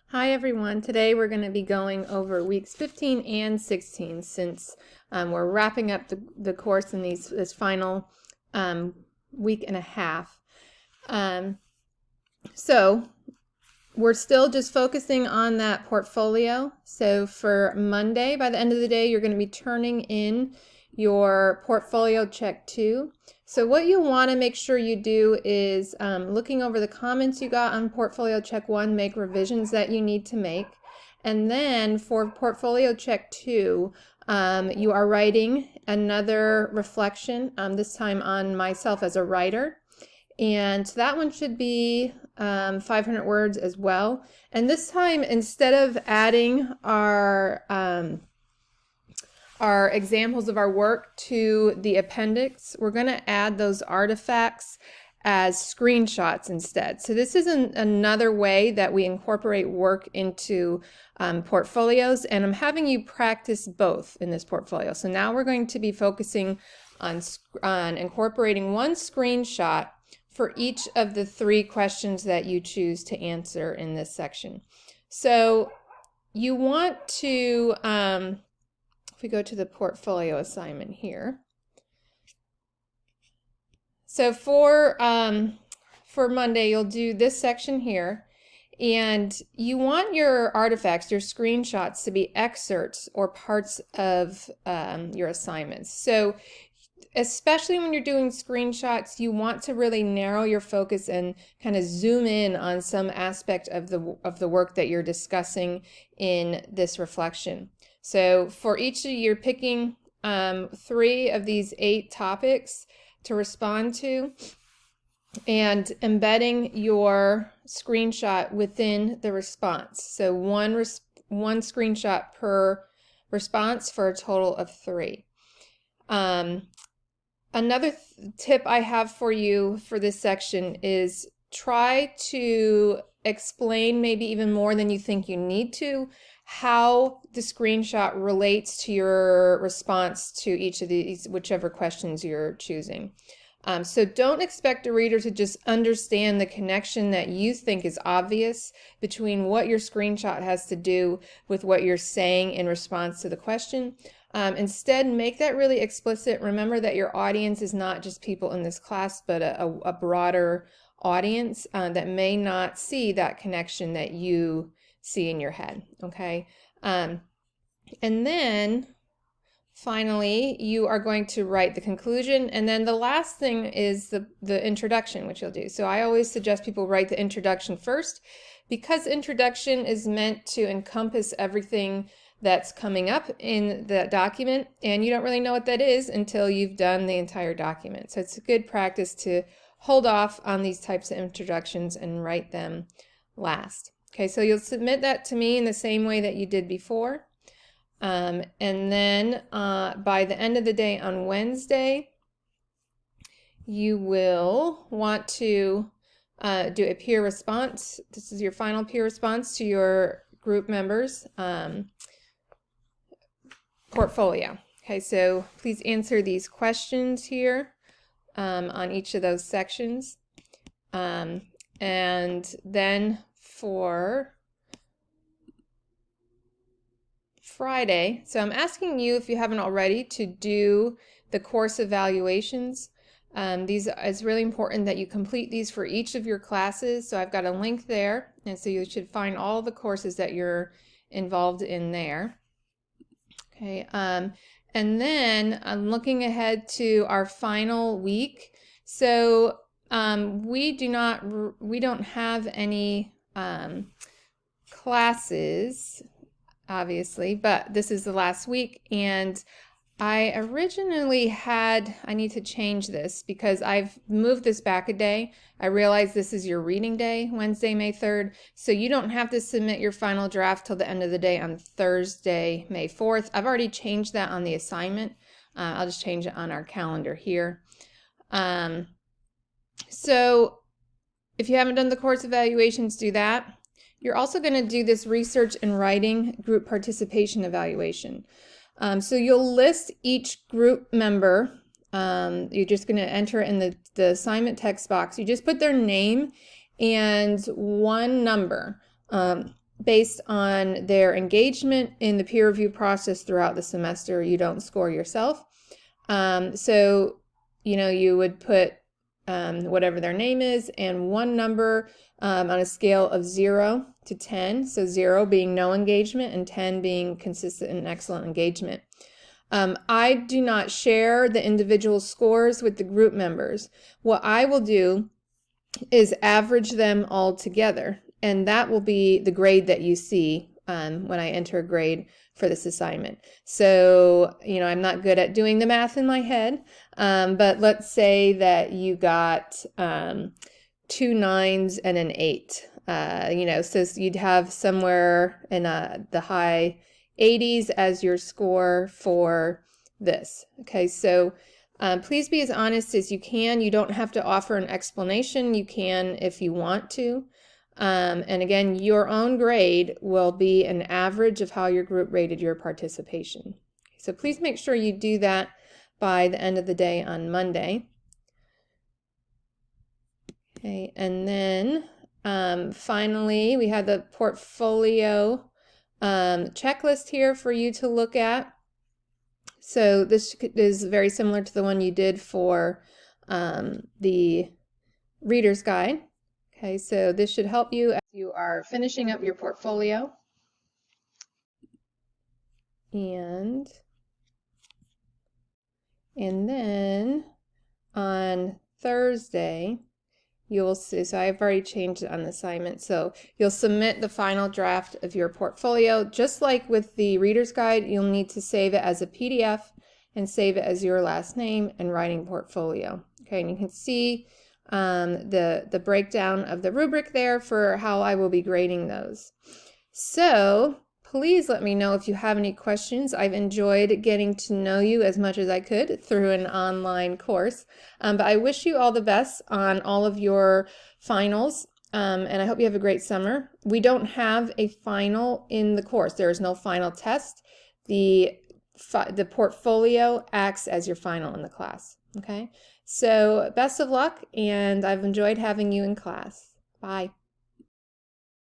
Hi everyone, today we're going to be going over weeks 15 and 16 since we're wrapping up the course in this final week and a half. So we're still just focusing on that portfolio. So for Monday, by the end of the day, you're going to be turning in your portfolio check 2. So what you want to make sure you do is looking over the comments you got on portfolio check 1, make revisions that you need to make. And then for portfolio check 2, you are writing another reflection, this time on myself as a writer. And that one should be 500 words as well. And this time, instead of adding our examples of our work to the appendix, we're going to add those artifacts as screenshots instead. So this is another way that we incorporate work into portfolios, and I'm having you practice both in this portfolio. So now we're going to be focusing on incorporating one screenshot for each of the 3 questions that you choose to answer in this section. So you want to, if we go to the portfolio assignment here. So for Monday, you'll do this section here, and you want your artifacts, your screenshots, to be excerpts or parts of your assignments. So especially when you're doing screenshots, you want to really narrow your focus and kind of zoom in on some aspect of the work that you're discussing in this reflection. So for each of you, you're picking 3 of these 8 topics to respond to and embedding your screenshot within the response. So one screenshot per response for a total of 3. Another tip I have for you for this section is try to explain maybe even more than you think you need to how the screenshot relates to your response to each of these, whichever questions you're choosing. So don't expect a reader to just understand the connection that you think is obvious between what your screenshot has to do with what you're saying in response to the question. Instead, make that really explicit. Remember that your audience is not just people in this class, but a broader audience that may not see that connection that you see in your head, okay? And then finally, you are going to write the conclusion, and then the last thing is the introduction, which you'll do. So I always suggest people write the introduction first, because introduction is meant to encompass everything that's coming up in the document, and you don't really know what that is until you've done the entire document. So it's a good practice to hold off on these types of introductions and write them last. Okay, so you'll submit that to me in the same way that you did before. And then by the end of the day on Wednesday, you will want to do a peer response. This is your final peer response to your group members' portfolio. Okay, so please answer these questions here on each of those sections. And then for Friday, so I'm asking you, if you haven't already, to do the course evaluations. It's really important that you complete these for each of your classes. So I've got a link there, and so you should find all the courses that you're involved in there. Okay, and then I'm looking ahead to our final week. So we don't have any classes, obviously, but this is the last week, and I originally I need to change this because I've moved this back a day. I realize this is your reading day, Wednesday, May 3rd, so you don't have to submit your final draft till the end of the day on Thursday, May 4th. I've already changed that on the assignment. I'll just change it on our calendar here. So if you haven't done the course evaluations, do that. You're also going to do this research and writing group participation evaluation. So you'll list each group member. You're just going to enter in the assignment text box. You just put their name and one number. based on their engagement in the peer review process throughout the semester. You don't score yourself. So, you would put whatever their name is and one number on a scale of 0 to 10. So 0 being no engagement and 10 being consistent and excellent engagement. I do not share the individual scores with the group members. What I will do is average them all together, and that will be the grade that you see when I enter a grade for this assignment. So, I'm not good at doing the math in my head, but let's say that you got 2 9s and an 8. So you'd have somewhere in the high 80s as your score for this. Okay, so please be as honest as you can. You don't have to offer an explanation. You can if you want to. And again, your own grade will be an average of how your group rated your participation. So please make sure you do that by the end of the day on Monday. Okay, and then finally, we have the portfolio checklist here for you to look at. So this is very similar to the one you did for the reader's guide. Okay, so this should help you as you are finishing up your portfolio. And then on Thursday, you'll see, so I've already changed it on the assignment, so you'll submit the final draft of your portfolio. Just like with the reader's guide, you'll need to save it as a PDF and save it as your last name and writing portfolio. Okay, and you can see the breakdown of the rubric there for how I will be grading those. So please let me know if you have any questions. I've enjoyed getting to know you as much as I could through an online course. But I wish you all the best on all of your finals, and I hope you have a great summer. We don't have a final in the course. There is no final test. The portfolio acts as your final in the class. Okay, so best of luck, and I've enjoyed having you in class. Bye.